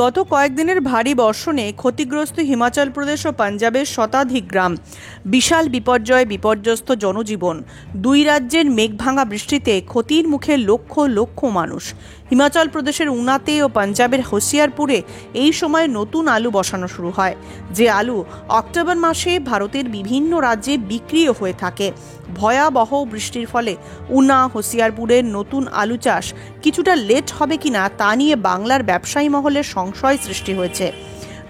গত কয়েকদিনের ভারী বর্ষণে ক্ষতিগ্রস্ত হিমাচল প্রদেশ ও পাঞ্জাবের শতাধিক গ্রাম। বিশাল বিপর্যয়ে বিপর্যস্ত জনজীবন। দুই রাজ্যের মেঘভাঙা বৃষ্টিতে ক্ষতির মুখে লক্ষ লক্ষ মানুষ। হিমাচল প্রদেশের উনাতে ও পাঞ্জাবের হোশিয়ারপুরে এই সময় নতুন আলু বসানো শুরু হয়, যে আলু অক্টোবর মাসে ভারতের বিভিন্ন রাজ্যে বিক্রিও হয়ে থাকে। ভয়াবহ বৃষ্টির ফলে উনা হোশিয়ারপুরের নতুন আলু চাষ কিছুটা লেট হবে কিনা তা নিয়ে বাংলার ব্যবসায়ী মহলের সংশয় সৃষ্টি হয়েছে।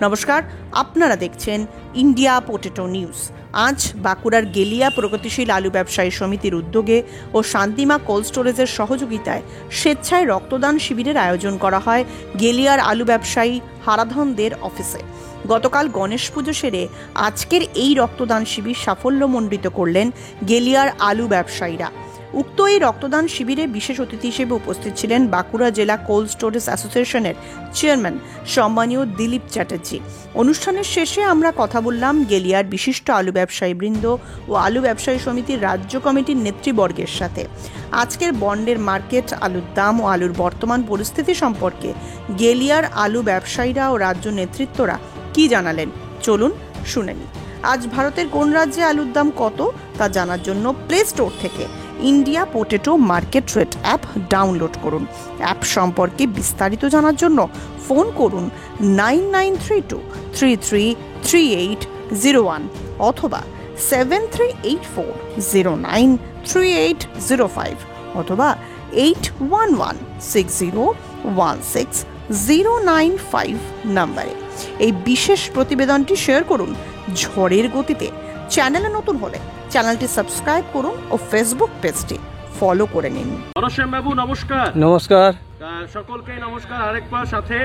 নমস্কার, আপনারা দেখছেন ইন্ডিয়া পোটেটো নিউজ। আজ বাঁকুড়ার গেলিয়া প্রগতিশীল আলু ব্যবসায়ী সমিতির উদ্যোগে ও শান্তিমা কোল্ড স্টোরেজের সহযোগিতায় স্বেচ্ছায় রক্তদান শিবিরের আয়োজন করা হয় গেলিয়ার আলু ব্যবসায়ী হারাধনদের অফিসে। গতকাল গণেশ পুজো সেরে আজকের এই রক্তদান শিবির সাফল্যমণ্ডিত করলেন গেলিয়ার আলু ব্যবসায়ীরা। উক্ত এই রক্তদান শিবিরে বিশেষ অতিথি হিসেবে উপস্থিত ছিলেন বাঁকুড়া জেলা কোল্ড স্টোরেজ অ্যাসোসিয়েশনের চেয়ারম্যান সম্মানীয় দিলীপ চ্যাটার্জি। অনুষ্ঠানের শেষে আমরা কথা বললাম গেলিয়ার বিশিষ্ট আলু ব্যবসায়ী বৃন্দ ও আলু ব্যবসায়ী সমিতির রাজ্য কমিটির নেতৃবর্গের সাথে। আজকের বন্ডের মার্কেট, আলুর দাম ও আলুর বর্তমান পরিস্থিতি সম্পর্কে গেলিয়ার আলু ব্যবসায়ীরা ও রাজ্য নেতৃত্বরা কি জানালেন, চলুন শুনে নিই। আজ ভারতের কোন রাজ্যে আলুর দাম কত তা জানার জন্য প্লে স্টোর থেকে India potato market rate app download করুন। অ্যাপ সম্পর্কে বিস্তারিত জানার জন্য ফোন করুন 9932333801 অথবা 7384093805 অথবা 8116016095 নম্বরে। এই বিশেষ প্রতিবেদনটি শেয়ার করুন ঝড়ের গতিতে। চ্যানেলে নতুন হলে চ্যানেলটি সাবস্ক্রাইব করুন ও ফেসবুক পেজটি ফলো করে নিন। ঘনশ্যাম বাবু নমস্কার। নমস্কার সকলকে নমস্কার আরেকবার। সাথে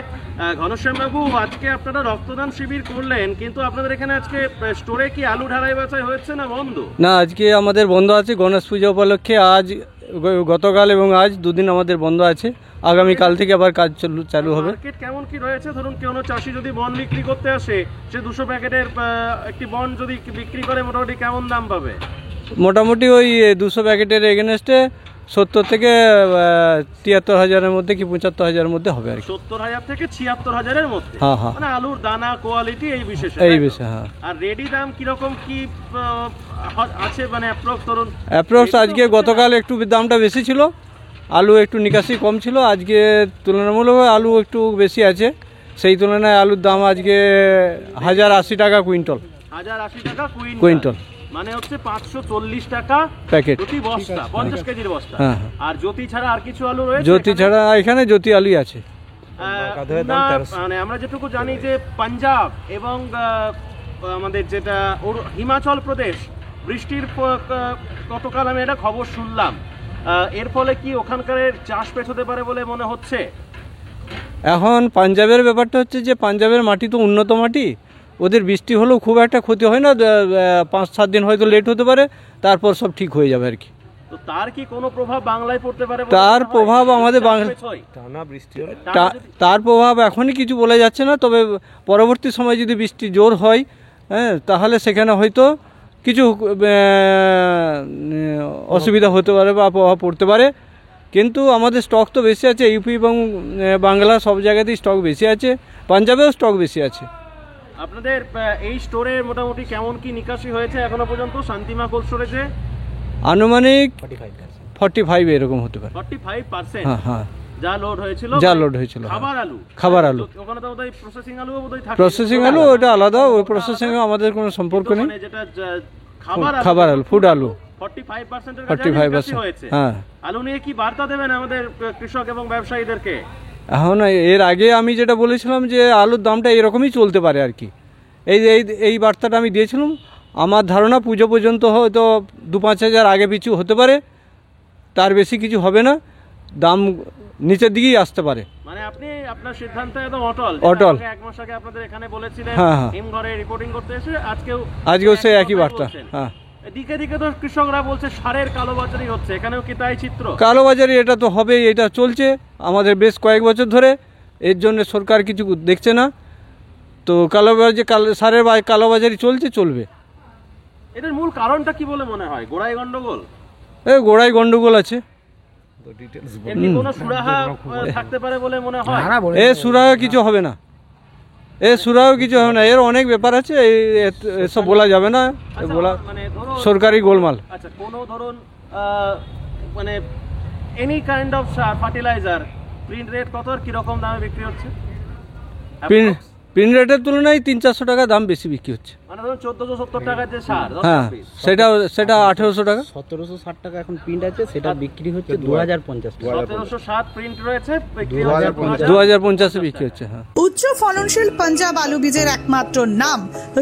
ঘনশ্যাম বাবু, আজকে আপনারা রক্তদান শিবির করলেন, কিন্তু আপনাদের এখানে আজকে স্টোরে কি আলু ঢালাই বাছাই হচ্ছে না বন্ধ? না, আজকে আমাদের বন্ধ আছে গণেশ পুজো উপলক্ষে। আজ গতকাল এবং আজ দুদিন আমাদের বন্ধ আছে। আগামীকাল থেকে আবার কাজ চালু হবে। মার্কেট কেমন কি রয়েছে? ধরুন কোনো চাষি যদি বন বিক্রি করতে আসে, সে 200 প্যাকেটের একটি বন যদি বিক্রি করে মোটামুটি কেমন দাম পাবে? মোটামুটি ওই 200 প্যাকেটের এগেনস্টে 70 থেকে 73,000-এর মধ্যে কি 75,000-এর মধ্যে হবে আর কি। 70,000 থেকে 76,000-এর মধ্যে? হ্যাঁ হ্যাঁ, মানে আলুর দানা কোয়ালিটি এই বিশেষ হ্যাঁ। আর রেডি দাম কিরকম কি আছে, মানে অ্যাপ্রক্স ধরুন? অ্যাপ্রক্স আজকে গতকাল একটু দামটা বেশি ছিল, আলু একটু নিকাশি কম ছিল। আজকে তুলনামূলক আলু একটু বেশি আছে, সেই তুলনায় আলুর দাম আজকে 1080 টাকা কুইন্টাল। 1080 টাকা কুইন্টাল মানে হচ্ছে 540 টাকা প্যাকেট প্রতি বস্তা, 50 কেজির বস্তা। আর জ্যোতি ছাড়া আর কিছু আলু রয়েছে? জ্যোতি ছাড়া এখানে জ্যোতি আলুই আছে। মানে আমরা যেটুকু জানি যে পাঞ্জাব এবং আমাদের যেটা হিমাচল প্রদেশ বৃষ্টির গতকাল আমি একটা খবর শুনলাম, এর ফলে কি ওখানকার চাষ পেছতে পারে বলে মনে হচ্ছে? এখন পাঞ্জাবের ব্যাপারটা হচ্ছে যে পাঞ্জাবের মাটি তো উন্নত মাটি, ওদের বৃষ্টি হলেও খুব একটা ক্ষতি হয় না। 5-7 দিন হয়তো লেট হতে পারে, তারপর সব ঠিক হয়ে যাবে আর কি। তো তার কি কোনো প্রভাব বাংলায় পড়তে পারে? তার প্রভাব আমাদের তার প্রভাব এখনই কিছু বলা যাচ্ছে না, তবে পরবর্তী সময় যদি বৃষ্টি জোর হয়, হ্যাঁ, তাহলে সেখানে হয়তো কিছু অসুবিধা হতে পারে বা প্রভাব পড়তে পারে। কিন্তু আমাদের স্টক তো বেশি আছে, ইউপি এবং বাংলা সব জায়গাতেই স্টক বেশি আছে, পাঞ্জাবেও স্টক বেশি আছে। আপনাদের এই স্টোরে মোটামুটি কেমন কি নিকাশি হয়েছে এখনো পর্যন্ত শান্তিমা কোল্ড স্টোরেজে? আনুমানিক 45 এরকম হতে পারে। 45%? হ্যাঁ, যা লোড হয়েছিল খাবার আলু। ওখানে তো বোধহয় প্রসেসিং আলু থাকে। প্রসেসিং আলু ওটা আলাদা, ওই প্রসেসিং এ আমাদের কোনো সম্পর্ক নেই। মানে যেটা খাবার আলু, ফুড আলু 45% হয়েছে। হ্যাঁ, আলু নিয়ে কি বার্তা দেবেন আমাদের কৃষক এবং ব্যবসায়ীদেরকে? এখন এর আগে আমি যেটা বলেছিলাম যে আলুর দামটা এরকমই চলতে পারে আর কি, এই বার্তাটা আমি দিয়েছিলাম। আমার ধারণা পুজো পর্যন্ত হয়তো 2-5 হাজার আগে পিছু হতে পারে, তার বেশি কিছু হবে না, দাম নিচের দিকেই আসতে পারে। মানে আপনি আপনার সিদ্ধান্ত একদম অটল। এক মাস আগে আপনাদের এখানে বলেছিলেন হিমঘরে রিপোর্টিং করতে এসে, আজকেও সেই একই বার্তা। হ্যাঁ, দিকে দিকে তো কৃষকরা বলছে সারের কালোবাজারি হচ্ছে, এখানেও কি তাই চিত্র? কালোবাজারি এটা তো হবেই, এটা চলছে আমাদের বেশ কয়েক বছর ধরে, এর জন্য সরকার কিছু দেখছে না। তো সারের কালোবাজারি চলবে। এটার মূল কারণটা কি বলে মনে হয়? গোড়ায় গন্ডগোল? গোড়ায় গন্ডগোল আছে। কোনো সুরাহা থাকতে পারে বলে মনে হয়? সুরাহা কিছু হবে না। এ সুরাও কিছু হবে না, এর অনেক ব্যাপার আছে, এসব বলা যাবে না, বলা মানে ধরুন সরকারি গোলমাল। আচ্ছা, কোনো ধরুন মানে any kind of fertiliser print rate কত আর কিরকম দামে বিক্রি হচ্ছে? প্রিন্ট রেটের তুলনায় 300-400 টাকা দাম বেশি বিক্রি হচ্ছে। মানে ধরুন 1470 টাকার যে সার, হ্যাঁ, সেটা 1800 টাকা। 1760 টাকা এখন প্রিন্ট আছে, সেটা বিক্রি হচ্ছে 2050 টাকা। 1760 প্রিন্ট রয়েছে, বিক্রি 2050 বিক্রি হচ্ছে। হ্যাঁ, উচ্চ ফলনশীল পাঞ্জাব আলু বীজের একমাত্র নাম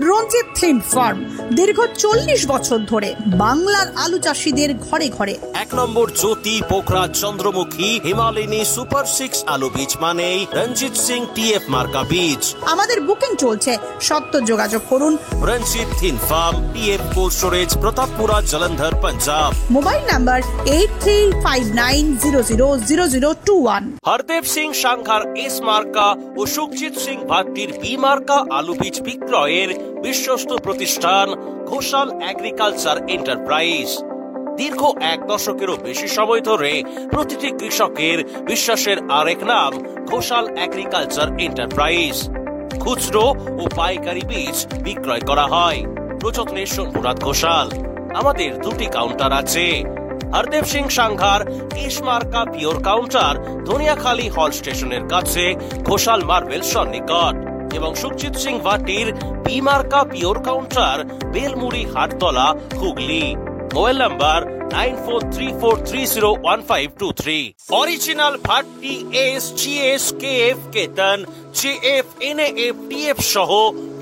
রঞ্জিত থিন ফার্ম। দীর্ঘ 40 বছর ধরে বাংলার আলু চাষিদের ঘরে ঘরে। 1 নম্বর জ্যোতি পোখরাজ চন্দ্রমুখী হিমালয়নী সুপার 6 আলু বীজ মানেই রঞ্জিত সিং টিএফ মার্কা বীজ। আমাদের বুকিং চলছে, সত্ত্বর যোগাযোগ করুন। Ranjit Thind farm, TF cold storage, Pratappura, Jalandhar, Punjab. Mobile number 8359000021। Hardev Singh Sanghar S মার্কা ও সুখজিৎ সিং ভাট্টির বি মার্কা আলু বীজ বিক্রয়ের বিশ্বস্ত প্রতিষ্ঠান ঘোষাল এগ্রিকালচার এন্টারপ্রাইজ। দীর্ঘ 1 দশকেরও বেশি সময় ধরে প্রতিটি কৃষকের বিশ্বাসের আরেক নাম ঘোষাল এগ্রিকালচার এন্টারপ্রাইজ। খুচরো ও পাইকারি বীজ বিক্রয় করা হয়। প্রযত্নে সোমনাথ ঘোষাল। আমাদের 2টি কাউন্টার আছে। হরদেব সিং সাংঘার এস মার্কা পিওর কাউন্টার ধনিয়াখালী হল স্টেশনের কাছে ঘোষাল মার্বেল সন্নিকট, এবং সুখজিৎ সিং ভাটির বি মার্কা pure counter Belmuri Hattala, Hooghly. Mobile number 9434301523। Original Bhatti S, GS, KF, Ketan, JF, NAF, TF সহ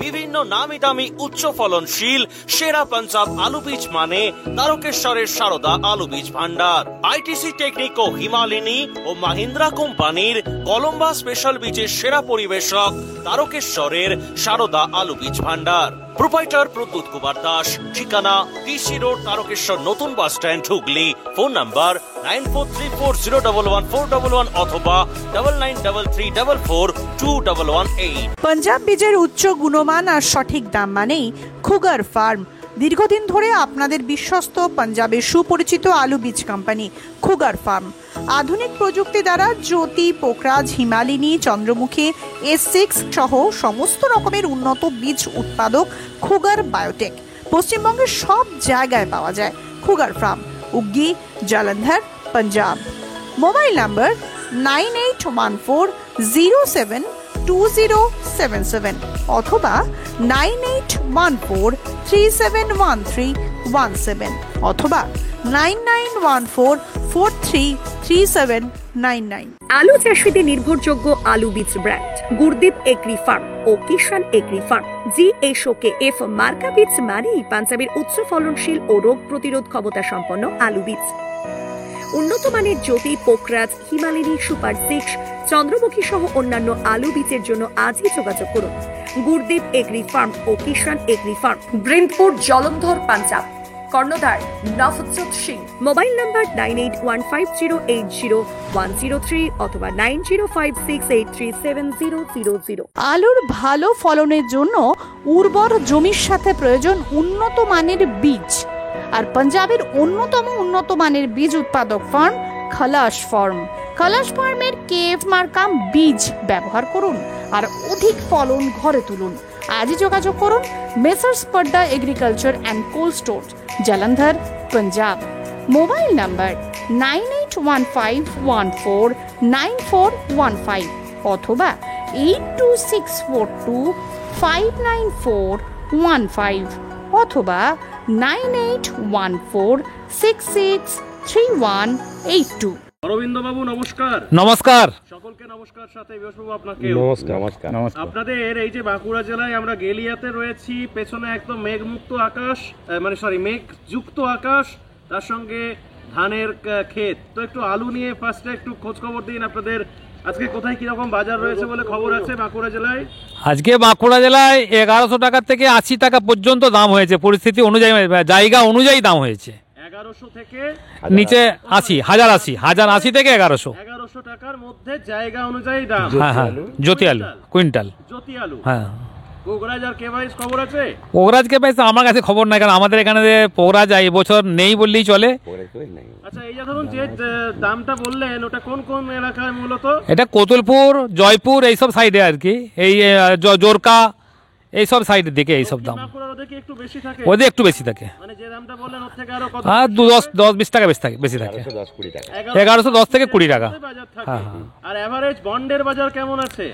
বিভিন্ন নামি দামি উচ্চ ফলনশীল সেরা পাঞ্জাব আলু বীজ মানে তারকেশ্বরের সারদা আলু বীজ ভান্ডার। আইটিসি টেকনিকো, হিমালয়নী ও মাহিন্দ্রা কোম্পানির কলম্বা স্পেশাল বীজের সেরা পরিবেশক তারকেশ্বরের সারদা আলু বীজ ভান্ডার। প্রোপাইটার প্রদ্যুৎ কুমার দাস। ঠিকানা ডিসি রোড, তারকেশ্বর নতুন bus stand, Hooghly. Phone number 9434011411 অথবা 9933442118। পাঞ্জাব বীজের উচ্চ গুণমান আর সঠিক দাম মানেই খুগার ফার্ম। দীর্ঘদিন ধরে আপনাদের বিশ্বস্ত পাঞ্জাবের সুপরিচিত আলু বীজ কোম্পানি খুগার ফার্ম। আধুনিক প্রযুক্তি দ্বারা জ্যোতি, পোখরাজ, হিমালয়নী, চন্দ্রমুখী, S6 সহ সমস্ত রকমের উন্নত বীজ উৎপাদক খুগার বায়োটেক পশ্চিমবঙ্গের সব জায়গায় পাওয়া যায়। Khugar farm, Uggi, Jalandhar, Punjab. Mobile number 9814072077 অথবা 9814371317 অথবা 9914433799। আলু চাষীদের নির্ভরযোগ্য আলু বীজ ব্র্যান্ড গুরদীপ এগ্রি ফার্ম ও কিষান এগ্রি ফার্ম। GSOKF মার্কা বীজ মানেই পাঞ্জাবের উচ্চ ফলনশীল ও রোগ প্রতিরোধ ক্ষমতা সম্পন্ন আলু বীজ। উন্নত মানের জ্যোতি, পোখরাজ, হিমালয়নী, সুপার 6, চন্দ্রমুখী সহ অন্যান্য আলু বীজের জন্য আজই যোগাযোগ করুন। গুরদীপ এগ্রি ফার্ম ও কিষান এগ্রি ফার্ম, ব্রিন্টপুর, জলন্ধর, পাঞ্জাব। কর্ণধার নফজত সিং। মোবাইল নাম্বার 9815080103 অথবা 9056837000। আলুর ভালো ফলনের জন্য উর্বর জমির সাথে প্রয়োজন উন্নত মানের বীজ। আর পাঞ্জাবের অন্যতম উন্নত মানের বীজ উৎপাদক ফার্ম খালাস ফার্ম। খালাস ফার্মের কেএফ মার্কা বীজ ব্যবহার করুন আর অধিক ফলন ঘরে তুলুন। আজই যোগাযোগ করুন messrs Padda agriculture and cold store, Jalandhar, Punjab. Mobile number 9815149415 অথবা 8264259415 অথবা 9814663182। অরবিন্দ বাবু নমস্কার। নমস্কার। সকলকে নমস্কার, সাথে বিভাসবাবু আপনাকে নমস্কার। আপনাদের এই যে বাঁকুড়া জেলায় আমরা গেলিয়াতে রয়েছি, পেছনে একদম মেঘমুক্ত আকাশ, মেঘযুক্ত আকাশ, তার সঙ্গে ধানের ক্ষেত। তো একটু আলু নিয়ে ফার্স্টে একটু খোঁজ খবর দিন। আপনাদের আজকে কোথায় কিরকম বাজার রয়েছে বলে খবর আছে বাঁকুড়া জেলায়? আজকে বাঁকুড়া জেলায় 1100 টাকা থেকে 80 টাকা পর্যন্ত দাম হয়েছে, পরিস্থিতি অনুযায়ী, জায়গা অনুযায়ী দাম হয়েছে। 1100 থেকে নিচে 80, 1080 থেকে 1100 টাকার মধ্যে জায়গা অনুযায়ী দাম। হ্যাঁ, জ্যোতি আলু কুইন্টাল। জ্যোতি আলু, হ্যাঁ। পোগরাজ আর কেভাইস খবর আছে? পোগরাজকে পাইছে আমার কাছে খবর নাই, কারণ আমাদের এখানে যে পোগরাজ এই বছর নেই বললেই চলে। আচ্ছা, এই যে ধরুন যে দামটা বললেন ওটা কোন কোন এলাকায় মূলত? এটা কোতুলপুর, জয়পুর এইসব সাইডে আর কি, এই জোরকা এইসব সাইডের দিকে এইসব দাম। বাঁকুড়ার ওদের কি একটু বেশি থাকে? ওদের একটু বেশি থাকে, মানে যে দামটা বললেন ওর থেকে আরো কত? হ্যাঁ 10-20 টাকা বেশি থাকে। 1110 থেকে 20 টাকা। বাজার থাকে। হ্যাঁ, হ্যাঁ। আর এভারেজ বন্ডের বাজার কেমন আছে?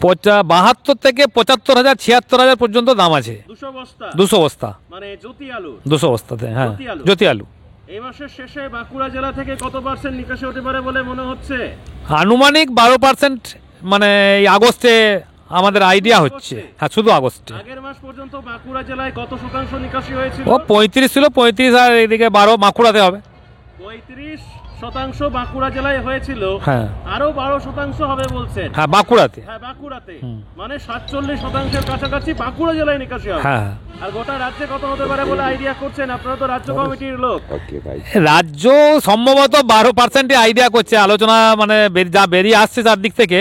72 থেকে 75,000 76,000 পর্যন্ত দাম আছে। 200 বস্তা? 200 বস্তা, মানে জ্যোতি আলু? 200 বস্তাতে, হ্যাঁ জ্যোতি আলু? জ্যোতি আলু। এই মাসের শেষে বাঁকুড়া জেলা থেকে কত % নিকাশি হতে পারে বলে মনে হচ্ছে? আনুমানিক 12%, মানে এই আগস্টে আমাদের আইডিয়া হচ্ছে। হ্যাঁ, শুধু আগস্টে। আগের মাস পর্যন্ত বাঁকুড়া জেলায় কত শতাংশ নিকাশি হয়েছিল? ও 35 ছিল, 35 আর এদিকে 12 বাঁকুড়াতে হবে। 35% বাঁকুড়া জেলায় হয়েছিল, হ্যাঁ। আরো 12% হবে বলছেন? হ্যাঁ, বাঁকুড়াতে। হ্যাঁ, বাঁকুড়াতে। মানে 47%-এর কাছাকাছি বাঁকুড়া জেলায় নিকাশি হবে। হ্যাঁ। আর গোটা রাজ্যে কত হতে পারে বলে আইডিয়া করছেন? আপনারা তো রাজ্য কমিটির লোক। রাজ্য সম্ভবত 12% আইডিয়া করছে, আলোচনা মানে যা বেরিয়ে আসছে চারদিক থেকে,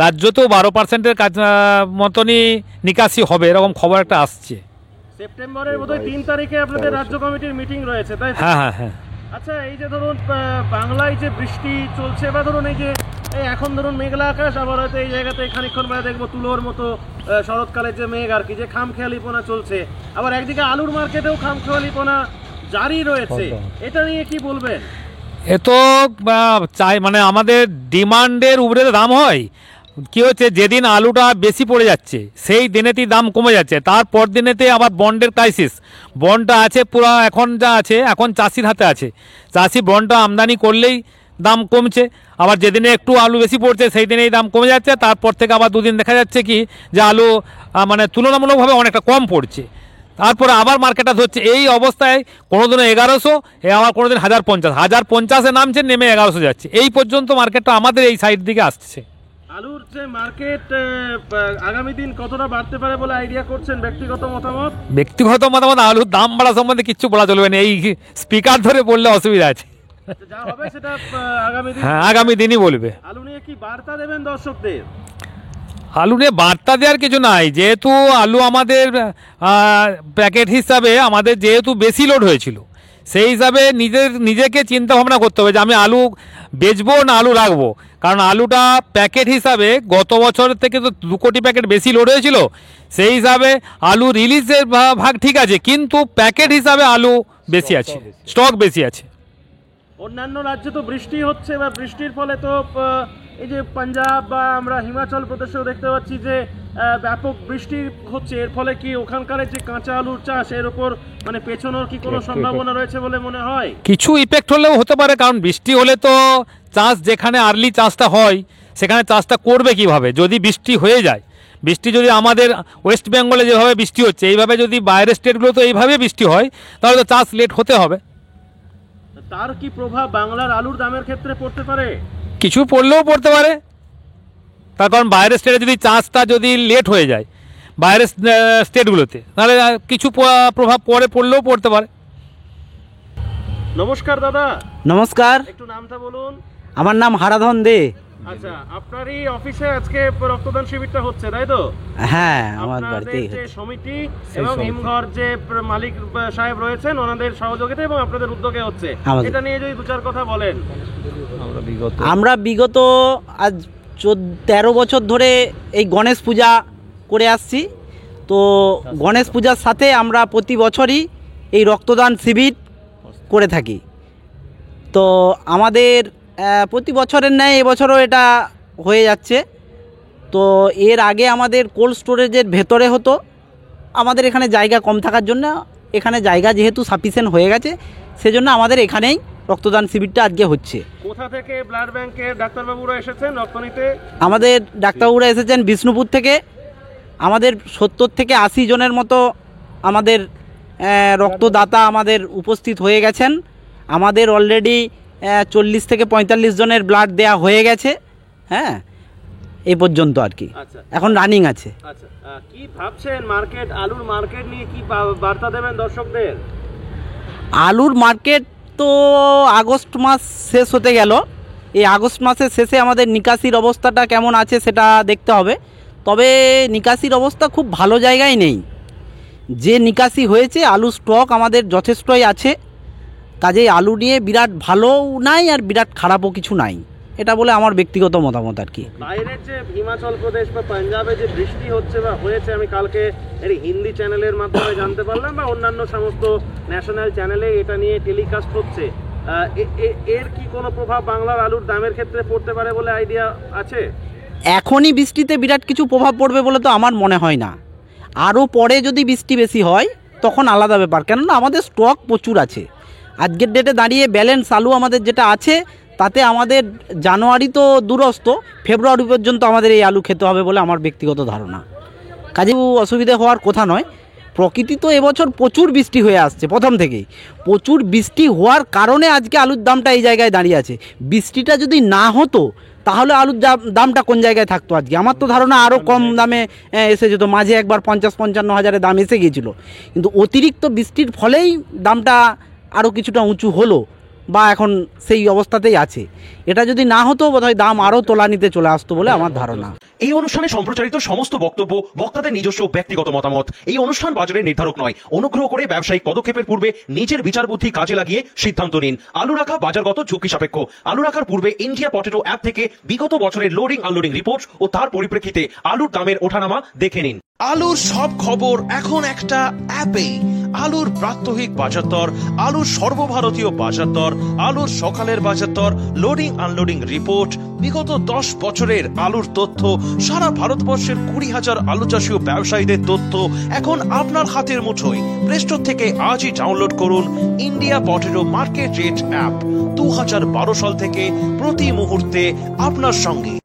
রাজ্য তো 12%-এর মতনই নিকাশি হবে এরকম খবর একটা আসছে। সেপ্টেম্বরের বোধহয় 3 তারিখে আপনাদের রাজ্য কমিটির মিটিং রয়েছে, তাই তো? হ্যাঁ হ্যাঁ হ্যাঁ। আচ্ছা, এই যে ধরুন বাংলায় যে বৃষ্টি চলছে, বা ধরুন এই যে এখন ধরুন মেঘলা আকাশ, আবার হয়তো এই জায়গাতে খানিকক্ষণ পরে দেখবো তুলোর মতো শরৎকালের যে মেঘ আর কি, যে খামখেয়ালিপনা চলছে, আবার একদিকে আলুর মার্কেটেও খামখেয়ালিপনা জারি রয়েছে, এটা নিয়ে কি বলবেন? এ তো চাই মানে আমাদের ডিমান্ডের উপরে দাম হয়। কি হচ্ছে, যেদিন আলুটা বেশি পড়ে যাচ্ছে সেই দিনেতেই দাম কমে যাচ্ছে, তারপর দিনেতে আবার বন্ডের ক্রাইসিস। বন্ডটা আছে পুরো, এখন যা আছে এখন চাষির হাতে আছে, চাষি বন্ডটা আমদানি করলেই দাম কমছে, আবার যেদিনে একটু আলু বেশি পড়ছে সেই দিনেই দাম কমে যাচ্ছে, তারপর থেকে আবার দুদিন দেখা যাচ্ছে কি যে আলু মানে তুলনামূলকভাবে অনেকটা কম পড়ছে, তারপরে আবার মার্কেটটা ধরছে। এই অবস্থায় কোনো দিন 1100, আবার কোনো দিন 1050 নামছে, নেমে 1100 যাচ্ছে, এই পর্যন্ত মার্কেটটা আমাদের এই সাইড দিকে আসছে। আলুর যে মার্কেট আগামী দিন কতটা বাড়তে পারে বলে আইডিয়া করছেন? ব্যক্তিগত মতামত? ব্যক্তিগত মতামত, আলুর দাম বাড়া সম্বন্ধে কিচ্ছু বলা চলবে না, এই স্পিকার ধরে বললে অসুবিধা আছে। যা হবে সেটা আগামী দিন, হ্যাঁ আগামী দিনই বলবে। আলু নিয়ে কি বার্তা দেবেন দর্শকদের? আলু নিয়ে বার্তা দেওয়ার কিছু নাই, যেহেতু আলু আমাদের প্যাকেট হিসাবে আমাদের যেহেতু বেশি লোড হয়েছিল, সেই হিসাবে নিজেকে চিন্তা ভাবনা করতে হবে যে আমি আলু বেচবো না আলু রাখবো, কারণ আলুটা প্যাকেট হিসাবে গত বছরের থেকে তো 2 কোটি প্যাকেট বেশি লোড হয়েছিল, সেই হিসাবে আলু রিলিজের ভাগ ঠিক আছে, কিন্তু প্যাকেট হিসাবে আলু বেশি আছে, স্টক বেশি আছে। অন্যান্য রাজ্যে তো বৃষ্টি হচ্ছে, বা বৃষ্টির ফলে তো এই যে পাঞ্জাব বা আমরা হিমাচল প্রদেশেও দেখতে পাচ্ছি যে ব্যাপক বৃষ্টি হচ্ছে, এর ফলে কি ওখানকার যে কাঁচা আলুর চাষ এর উপর মানে পেছনোর কি কোনো সম্ভাবনা রয়েছে বলে মনে হয়? কিছু ইফেক্ট হলেও হতে পারে, কারণ বৃষ্টি হলে তো চাষ, যেখানে আর্লি চাষটা হয় সেখানে চাষটা করবে কিভাবে যদি বৃষ্টি হয়ে যায়। বৃষ্টি যদি আমাদের ওয়েস্ট বেঙ্গলে যেভাবে বৃষ্টি হচ্ছে, এইভাবে যদি বাইরের স্টেটগুলো তো এইভাবে বৃষ্টি হয়, তাহলে তো চাষ লেট হতে হবে। তার কি প্রভাব বাংলার আলুর দামের ক্ষেত্রে পড়তে পারে? কিছু পড়লেও পড়তে পারে, তার কারণ বাইরের স্টেটে যদি চাষটা যদি লেট হয়ে যায় বাইরের স্টেটগুলোতে, তাহলে কিছু প্রভাব পড়লেও পড়তে পারে। নমস্কার দাদা। নমস্কার, একটু নামটা বলুন। আমার নাম হারাধন দে। আচ্ছা, আপনারই অফিসে আজকে রক্তদান শিবিরটা হচ্ছে, তাই তো? হ্যাঁ, আমার আপনাদের বাড়িতেই যে হচ্ছে। সমিতি এবং হিমঘর যে মালিক সাহেব রয়েছেন ওনাদের সহযোগিতা এবং আপনাদের উদ্যোগে হচ্ছে, এটা নিয়ে যদি 2-4 কথা বলেন। আমরা বিগত আজ 13 বছর ধরে এই গণেশ পূজা করে আসছি। তো গণেশ পূজার সাথে আমরা প্রতি বছরই এই রক্তদান শিবির করে থাকি। তো আমাদের প্রতি বছরের ন্যায় এবছরও এটা হয়ে যাচ্ছে। তো এর আগে আমাদের কোল্ড স্টোরেজের ভেতরে হতো, আমাদের এখানে জায়গা কম থাকার জন্য, এখানে জায়গা যেহেতু সাফিসিয়েন্ট হয়ে গেছে, সেজন্য আমাদের এখানেই রক্তদান শিবিরটা আজকে হচ্ছে। কোথা থেকে ব্লাড ব্যাংকের ডাক্তারবাবুরা এসেছেন রক্ত নিতে? আমাদের ডাক্তারবাবুরা এসেছেন বিষ্ণুপুর থেকে। আমাদের 70 থেকে 80 জনের মতো আমাদের রক্তদাতা আমাদের উপস্থিত হয়ে গেছেন। আমাদের অলরেডি 40 থেকে 45 জনের ব্লাড দেয়া হয়ে গেছে। হ্যাঁ, এই পর্যন্ত আর কি, এখন রানিং আছে। আচ্ছা, কি ভাবছেন মার্কেট, আলুর মার্কেট নিয়ে কি বার্তা দেবেন দর্শকদের? আলুর মার্কেট তো আগস্ট মাস শেষ হতে গেল, এই আগস্ট মাসের শেষে আমাদের নিকাশির অবস্থাটা কেমন আছে সেটা দেখতে হবে। তবে নিকাশির অবস্থা খুব ভালো জায়গায় নেই। যে নিকাশি হয়েছে আলু স্টক আমাদের যথেষ্টই আছে, কাজেই আলু নিয়ে বিরাট ভালোও নাই আর বিরাট খারাপও কিছু নাই, এটা বলে আমার ব্যক্তিগত মতামত আর কি। বাইরের যে হিমাচল প্রদেশ বা পাঞ্জাবে যে বৃষ্টি হচ্ছে বা হয়েছে, আমি কালকে এর হিন্দি চ্যানেলের মাধ্যমে জানতে পারলাম, বা অন্যান্য সমস্ত ন্যাশনাল চ্যানেলে এটা নিয়ে টেলিকাস্ট হচ্ছে, এর কি কোনো প্রভাব বাংলার আলুর দামের ক্ষেত্রে পড়তে পারে বলে আইডিয়া আছে? এখনই বৃষ্টিতে বিরাট কিছু প্রভাব পড়বে বলে তো আমার মনে হয় না। আরও পরে যদি বৃষ্টি বেশি হয় তখন আলাদা ব্যাপার, কেননা আমাদের স্টক প্রচুর আছে। আজকের ডেটে দাঁড়িয়ে ব্যালেন্স আলু আমাদের যেটা আছে তাতে আমাদের জানুয়ারি তো দূরস্থ, ফেব্রুয়ারি পর্যন্ত আমাদের এই আলু খেতে হবে বলে আমার ব্যক্তিগত ধারণা। কাজে অসুবিধা হওয়ার কথা নয়। প্রকৃতি তো এবছর প্রচুর বৃষ্টি হয়ে আসছে, প্রথম থেকেই প্রচুর বৃষ্টি হওয়ার কারণে আজকে আলুর দামটা এই জায়গায় দাঁড়িয়ে আছে। বৃষ্টিটা যদি না হতো তাহলে আলুর দামটা কোন জায়গায় থাকতো আজকে? আমার তো ধারণা আরও কম দামে এসে যেত, মাঝে একবার 50-55 হাজারের দাম এসে গিয়েছিল, কিন্তু অতিরিক্ত বৃষ্টির ফলেই দামটা আরও কিছুটা উঁচু হলো বা এখন সেই অবস্থাতেই আছে। এটা যদি না হতো বোধহয় দাম আরও তোলানিতে চলে আসতো বলে আমার ধারণা। এই অনুষ্ঠানে সম্প্রচারিত সমস্ত বক্তব্য বক্তাদের নিজস্ব ব্যক্তিগত মতামত। এই অনুষ্ঠান বাজারের নির্ধারক নয়। অনুগ্রহ করে ব্যবসায়িক পদক্ষেপের পূর্বে নিজের বিচার বুদ্ধি কাজে লাগিয়ে সিদ্ধান্ত নিন। আলু রাখা বাজারগত ঝুঁকি সাপেক্ষ। আলু রাখার পূর্বে ইন্ডিয়া পটেটো অ্যাপ থেকে বিগত বছরের লোডিং আনলোডিং রিপোর্ট ও তার পরিপ্রেক্ষিতে আলুর দামের ওঠানামা দেখে নিন। আলুর সব খবর এখন একটা অ্যাপেই। আলুর প্রাত্যহিক বাজার দর, আলুর সর্বভারতীয় বাজার দর, আলুর সকালের বাজার দর, লোডিং আনলোডিং রিপোর্ট, বিগত 10 বছরের আলুর তথ্য, সারা ভারতবর্ষের 20,000 আলু চাষী ও ব্যবসায়ীদের তথ্য এখন আপনার হাতের মুঠোয়। প্লে স্টোর থেকে আজই ডাউনলোড করুন India potato market rate app. 2012 সাল থেকে প্রতি মুহূর্তে আপনার সঙ্গে।